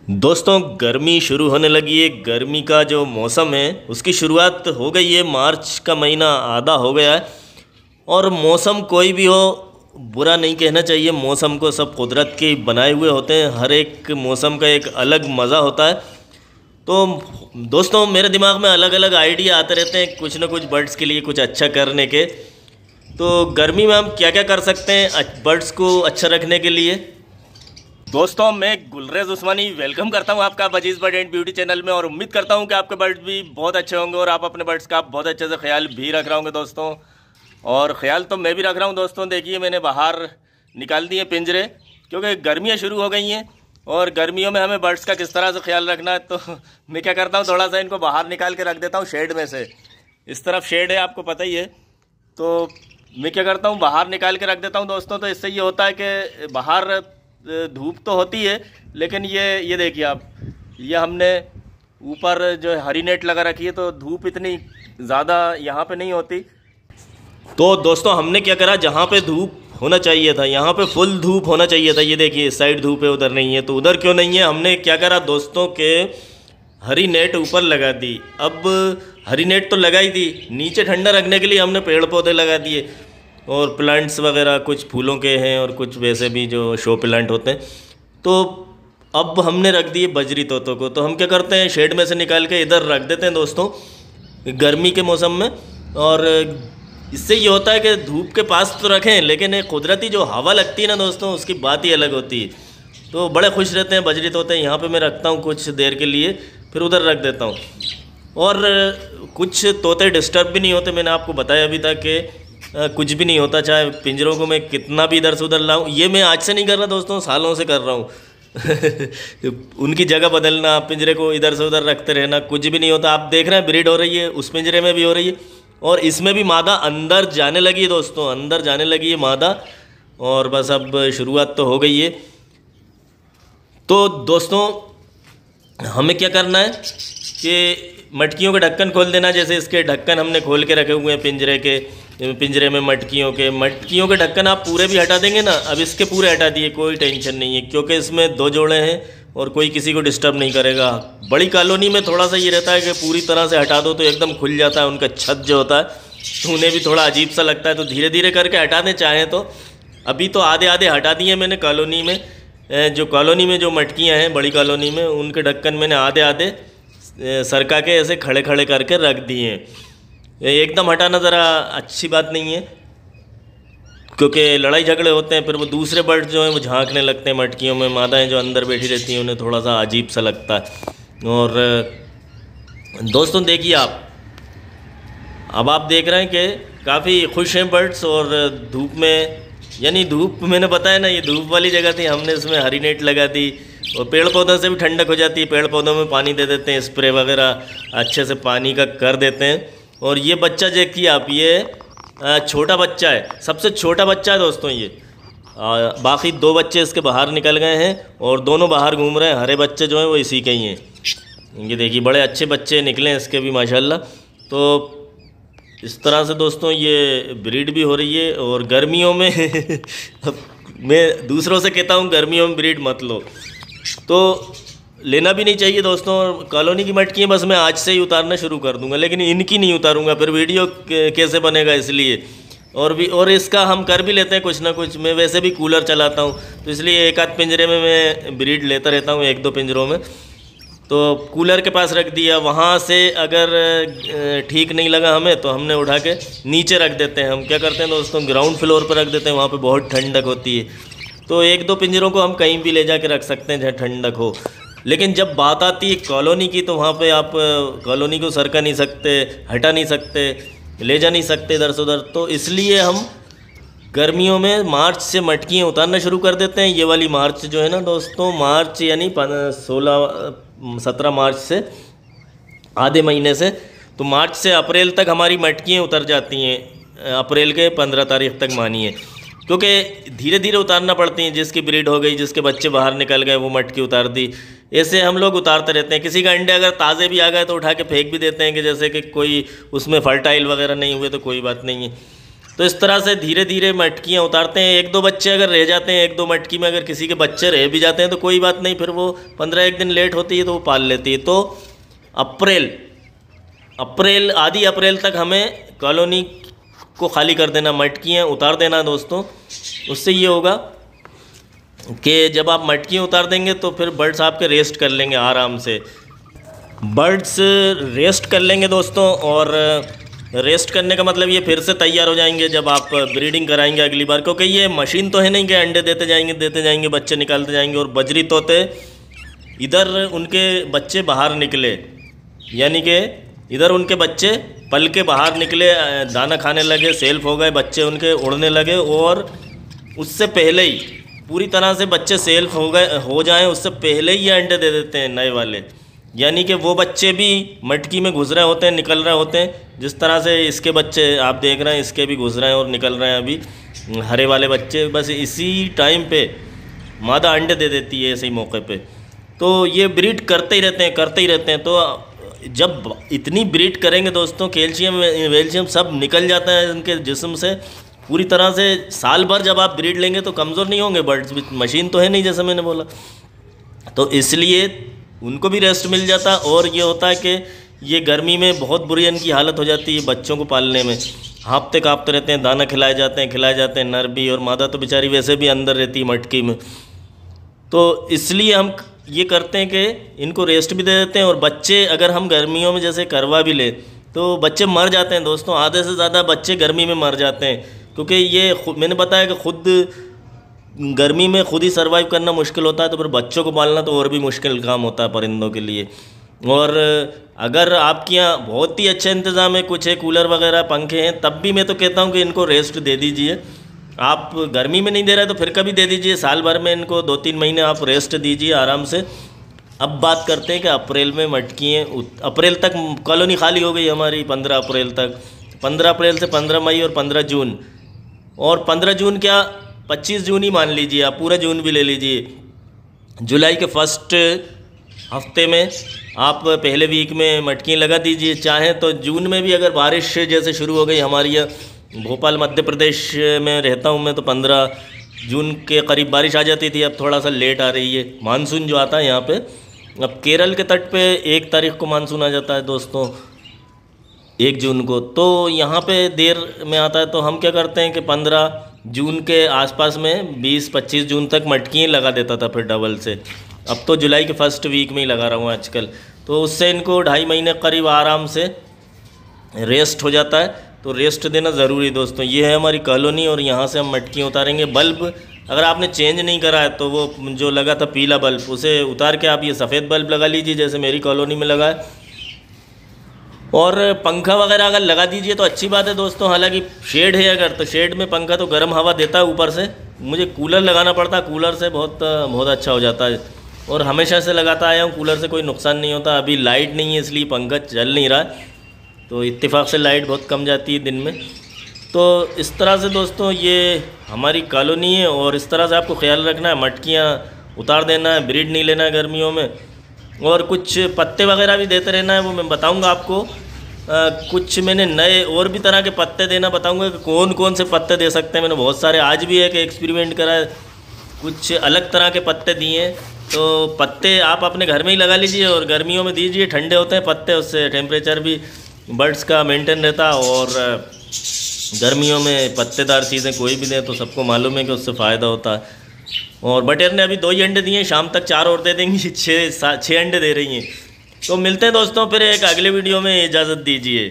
दोस्तों गर्मी शुरू होने लगी है। गर्मी का जो मौसम है उसकी शुरुआत हो गई है। मार्च का महीना आधा हो गया है और मौसम कोई भी हो बुरा नहीं कहना चाहिए। मौसम को सब कुदरत के बनाए हुए होते हैं। हर एक मौसम का एक अलग मज़ा होता है। तो दोस्तों मेरे दिमाग में अलग अलग आइडिया आते रहते हैं कुछ ना कुछ बर्ड्स के लिए कुछ अच्छा करने के। तो गर्मी में हम क्या क्या कर सकते हैं बर्ड्स को अच्छा रखने के लिए। दोस्तों मैं गुलरेज उस्मानी वेलकम करता हूं आपका budgies bird and beauty channel में और उम्मीद करता हूं कि आपके बर्ड्स भी बहुत अच्छे होंगे और आप अपने बर्ड्स का बहुत अच्छे से ख्याल भी रख रहे होंगे दोस्तों। और ख्याल तो मैं भी रख रहा हूं दोस्तों। देखिए मैंने बाहर निकाल दिए पिंजरे क्योंकि गर्मियाँ शुरू हो गई हैं और गर्मियों में हमें बर्ड्स का किस तरह से ख्याल रखना है। तो मैं क्या करता हूँ थोड़ा सा इनको बाहर निकाल के रख देता हूँ शेड में से। इस तरफ शेड है आपको पता ही है। तो मैं क्या करता हूँ बाहर निकाल के रख देता हूँ दोस्तों। तो इससे ये होता है कि बाहर धूप तो होती है लेकिन ये देखिए आप, ये हमने ऊपर जो हरी नेट लगा रखी है तो धूप इतनी ज़्यादा यहाँ पे नहीं होती। तो दोस्तों हमने क्या करा, जहाँ पे धूप होना चाहिए था यहाँ पे फुल धूप होना चाहिए था। ये देखिए इस साइड धूप है उधर नहीं है। तो उधर क्यों नहीं है, हमने क्या करा दोस्तों के हरी नेट ऊपर लगा दी। अब हरी नेट तो लगाई दी, नीचे ठंडा रखने के लिए हमने पेड़ पौधे लगा दिए और प्लांट्स वगैरह कुछ फूलों के हैं और कुछ वैसे भी जो शो प्लांट होते हैं। तो अब हमने रख दिए बजरी तोतों को। तो हम क्या करते हैं शेड में से निकाल के इधर रख देते हैं दोस्तों गर्मी के मौसम में। और इससे ये होता है कि धूप के पास तो रखें लेकिन एक कुदरती जो हवा लगती है ना दोस्तों उसकी बात ही अलग होती है। तो बड़े खुश रहते हैं बजरी तोते। यहाँ पे मैं रखता हूँ कुछ देर के लिए फिर उधर रख देता हूँ। और कुछ तोते डिस्टर्ब भी नहीं होते। मैंने आपको बताया अभी तक कि कुछ भी नहीं होता चाहे पिंजरों को मैं कितना भी इधर से उधर लाऊं। ये मैं आज से नहीं कर रहा दोस्तों, सालों से कर रहा हूँ। उनकी जगह बदलना, पिंजरे को इधर से उधर रखते रहना, कुछ भी नहीं होता। आप देख रहे हैं ब्रीड हो रही है, उस पिंजरे में भी हो रही है और इसमें भी मादा अंदर जाने लगी है दोस्तों, अंदर जाने लगी है मादा। और बस अब शुरुआत तो हो गई है। तो दोस्तों हमें क्या करना है कि मटकियों के ढक्कन खोल देना। जैसे इसके ढक्कन हमने खोल के रखे हुए हैं पिंजरे में मटकियों के ढक्कन आप पूरे भी हटा देंगे ना। अब इसके पूरे हटा दिए, कोई टेंशन नहीं है क्योंकि इसमें 2 जोड़े हैं और कोई किसी को डिस्टर्ब नहीं करेगा। बड़ी कॉलोनी में थोड़ा सा ये रहता है कि पूरी तरह से हटा दो तो एकदम खुल जाता है उनका छत जो होता है, तो उन्हें भी थोड़ा अजीब सा लगता है। तो धीरे धीरे करके हटा दें चाहें तो। अभी तो आधे आधे हटा दिए मैंने कॉलोनी में। कॉलोनी में जो मटकियाँ हैं बड़ी कॉलोनी में उनके ढक्कन मैंने आधे आधे सरका के ऐसे खड़े खड़े करके रख दिए हैं। एकदम हटाना ज़रा अच्छी बात नहीं है क्योंकि लड़ाई झगड़े होते हैं, फिर वो दूसरे बर्ड जो हैं वो झांकने लगते हैं मटकियों में। मादाएं जो अंदर बैठी रहती हैं उन्हें थोड़ा सा अजीब सा लगता है। और दोस्तों देखिए आप, अब आप देख रहे हैं कि काफ़ी खुश हैं बर्ड्स। और धूप में, यानी धूप मैंने बताया ना ये धूप वाली जगह थी, हमने इसमें हरी नेट लगा दी और पेड़ पौधों से भी ठंडक हो जाती है। पेड़ पौधों में पानी दे देते हैं, स्प्रे वगैरह अच्छे से पानी का कर देते हैं। और ये बच्चा देखिए आप, ये छोटा बच्चा है, सबसे छोटा बच्चा है दोस्तों ये। बाकी 2 बच्चे इसके बाहर निकल गए हैं और दोनों बाहर घूम रहे हैं। हरे बच्चे जो हैं वो इसी के ही हैं। ये देखिए बड़े अच्छे बच्चे निकले हैं इसके भी माशाल्लाह। तो इस तरह से दोस्तों ये ब्रीड भी हो रही है। और गर्मियों में मैं दूसरों से कहता हूँ गर्मियों में ब्रीड मत लो, तो लेना भी नहीं चाहिए दोस्तों। कॉलोनी की मटकियाँ बस मैं आज से ही उतारना शुरू कर दूंगा, लेकिन इनकी नहीं उतारूंगा, फिर वीडियो कैसे बनेगा इसलिए। और इसका हम कर भी लेते हैं कुछ ना कुछ। मैं वैसे भी कूलर चलाता हूँ तो इसलिए एक आध पिंजरे में मैं ब्रीड लेता रहता हूँ, 1-2 पिंजरों में। तो कूलर के पास रख दिया, वहाँ से अगर ठीक नहीं लगा हमें तो हमने उठा के नीचे रख देते हैं। हम क्या करते हैं दोस्तों ग्राउंड फ्लोर पर रख देते हैं, वहाँ पर बहुत ठंडक होती है। तो 1-2 पिंजरों को हम कहीं भी ले जा के रख सकते हैं जहाँ ठंडक हो। लेकिन जब बात आती है कॉलोनी की तो वहाँ पे आप कॉलोनी को सरका नहीं सकते, हटा नहीं सकते, ले जा नहीं सकते इधर से उधर। तो इसलिए हम गर्मियों में मार्च से मटकियाँ उतारना शुरू कर देते हैं। ये वाली मार्च जो है ना दोस्तों, मार्च यानी 17 मार्च से, आधे महीने से। तो मार्च से अप्रैल तक हमारी मटकियाँ उतर जाती हैं, अप्रैल के 15 तारीख तक मानिए, क्योंकि धीरे धीरे उतारना पड़ती हैं। जिसकी ब्रीड हो गई, जिसके बच्चे बाहर निकल गए वो मटकी उतार दी। ऐसे हम लोग उतारते रहते हैं। किसी का अंडे अगर ताज़े भी आ गए तो उठा के फेंक भी देते हैं कि जैसे कि कोई उसमें फर्टाइल वगैरह नहीं हुए तो कोई बात नहीं है। तो इस तरह से धीरे धीरे मटकियाँ उतारते हैं। 1-2 बच्चे अगर रह जाते हैं, 1-2 मटकी में अगर किसी के बच्चे रह भी जाते हैं तो कोई बात नहीं, फिर वो 15 दिन लेट होती है तो वो पाल लेती है। तो अप्रैल आधी अप्रैल तक हमें कॉलोनी को खाली कर देना, मटकियाँ उतार देना दोस्तों। उससे ये होगा कि जब आप मटकियाँ उतार देंगे तो फिर बर्ड्स आपके रेस्ट कर लेंगे आराम से। बर्ड्स रेस्ट कर लेंगे दोस्तों, और रेस्ट करने का मतलब ये फिर से तैयार हो जाएंगे जब आप ब्रीडिंग कराएंगे अगली बार, क्योंकि ये मशीन तो है नहीं कि अंडे देते जाएंगे बच्चे निकालते जाएंगे। और बजरी तोते इधर उनके बच्चे बाहर निकले, यानी कि इधर उनके बच्चे पल के बाहर निकले, दाना खाने लगे, सेल्फ हो गए बच्चे उनके, उड़ने लगे। और उससे पहले ही पूरी तरह से बच्चे सेल्फ हो जाएं, उससे पहले ही ये अंडे दे देते हैं नए वाले। यानी कि वो बच्चे भी मटकी में घुस रहे होते हैं, निकल रहे होते हैं। जिस तरह से इसके बच्चे आप देख रहे हैं, इसके भी घुस रहे हैं और निकल रहे हैं अभी हरे वाले बच्चे। बस इसी टाइम पे मादा अंडे दे देती है, ऐसे ही मौके पे। तो ये ब्रीड करते ही रहते हैं। तो जब इतनी ब्रीड करेंगे दोस्तों, कैल्शियम वेल्शियम सब निकल जाता है उनके जिस्म से पूरी तरह से। साल भर जब आप ब्रीड लेंगे तो कमज़ोर नहीं होंगे बर्ड्स भी, मशीन तो है नहीं जैसे मैंने बोला। तो इसलिए उनको भी रेस्ट मिल जाता। और ये होता है कि ये गर्मी में बहुत बुरी इनकी हालत हो जाती है बच्चों को पालने में, हाँफते काँपते रहते हैं, दाना खिलाए जाते हैं नर भी, और मादा तो बेचारी वैसे भी अंदर रहती है मटकी में। तो इसलिए हम ये करते हैं कि इनको रेस्ट भी दे देते हैं। और बच्चे अगर हम गर्मियों में जैसे करवा भी लें तो बच्चे मर जाते हैं दोस्तों, आधे से ज़्यादा बच्चे गर्मी में मर जाते हैं, क्योंकि ये मैंने बताया कि खुद गर्मी में खुद ही सर्वाइव करना मुश्किल होता है, तो फिर बच्चों को पालना तो और भी मुश्किल काम होता है परिंदों के लिए। और अगर आपके यहाँ बहुत ही अच्छा इंतज़ाम है, कुछ है कूलर वगैरह पंखे हैं, तब भी मैं तो कहता हूँ कि इनको रेस्ट दे दीजिए। आप गर्मी में नहीं दे रहे तो फिर कभी दे दीजिए, साल भर में इनको 2-3 महीने आप रेस्ट दीजिए आराम से। अब बात करते हैं कि अप्रैल में मटकियाँ, अप्रैल तक कॉलोनी खाली हो गई हमारी, 15 अप्रैल तक, 15 अप्रैल से 15 मई और 15 जून। और 15 जून क्या 25 जून ही मान लीजिए आप, पूरा जून भी ले लीजिए। जुलाई के फर्स्ट हफ्ते में आप पहले वीक में मटकियाँ लगा दीजिए। चाहें तो जून में भी अगर बारिश जैसे शुरू हो गई, हमारी भोपाल मध्य प्रदेश में रहता हूँ मैं, तो 15 जून के करीब बारिश आ जाती थी। अब थोड़ा सा लेट आ रही है, मानसून जो आता है यहाँ पे। अब केरल के तट पे 1 तारीख को मानसून आ जाता है दोस्तों, 1 जून को। तो यहाँ पे देर में आता है। तो हम क्या करते हैं कि 15 जून के आसपास में 20-25 जून तक मटकियाँ लगा देता था फिर डबल से। अब तो जुलाई के फर्स्ट वीक में ही लगा रहा हूँ आजकल। तो उससे इनको 2.5 महीने करीब आराम से रेस्ट हो जाता है। तो रेस्ट देना ज़रूरी दोस्तों। ये है हमारी कॉलोनी, और यहाँ से हम मटकियाँ उतारेंगे। बल्ब अगर आपने चेंज नहीं करा है तो वो जो लगा था पीला बल्ब, उसे उतार के आप ये सफ़ेद बल्ब लगा लीजिए, जैसे मेरी कॉलोनी में लगा है। और पंखा वगैरह अगर लगा दीजिए तो अच्छी बात है दोस्तों। हालांकि शेड है अगर, तो शेड में पंखा तो गर्म हवा देता है ऊपर से। मुझे कूलर लगाना पड़ता है, कूलर से बहुत अच्छा हो जाता है। और हमेशा से लगाता आया हूँ, कूलर से कोई नुकसान नहीं होता। अभी लाइट नहीं है इसलिए पंखा चल नहीं रहा है, तो इत्तेफाक से लाइट बहुत कम जाती है दिन में। तो इस तरह से दोस्तों ये हमारी कॉलोनी है, और इस तरह से आपको ख्याल रखना है। मटकियाँ उतार देना है, ब्रीड नहीं लेना है गर्मियों में। और कुछ पत्ते वगैरह भी देते रहना है, वो मैं बताऊंगा आपको। कुछ मैंने नए और भी तरह के पत्ते देना बताऊंगा कि कौन कौन से पत्ते दे सकते हैं। मैंने बहुत सारे आज भी एक एक्सपेरिमेंट करा है, कुछ अलग तरह के पत्ते दिए हैं। तो पत्ते आप अपने घर में ही लगा लीजिए और गर्मियों में दीजिए, ठंडे होते हैं पत्ते, उससे टेम्परेचर भी बर्ड्स का मेंटेन रहता। और गर्मियों में पत्तेदार चीज़ें कोई भी दें तो सबको मालूम है कि उससे फ़ायदा होता है। और बटेर ने अभी 2 ही अंडे दिए हैं, शाम तक 4 और दे देंगी, 6 अंडे दे रही हैं। तो मिलते हैं दोस्तों फिर एक अगले वीडियो में, इजाज़त दीजिए।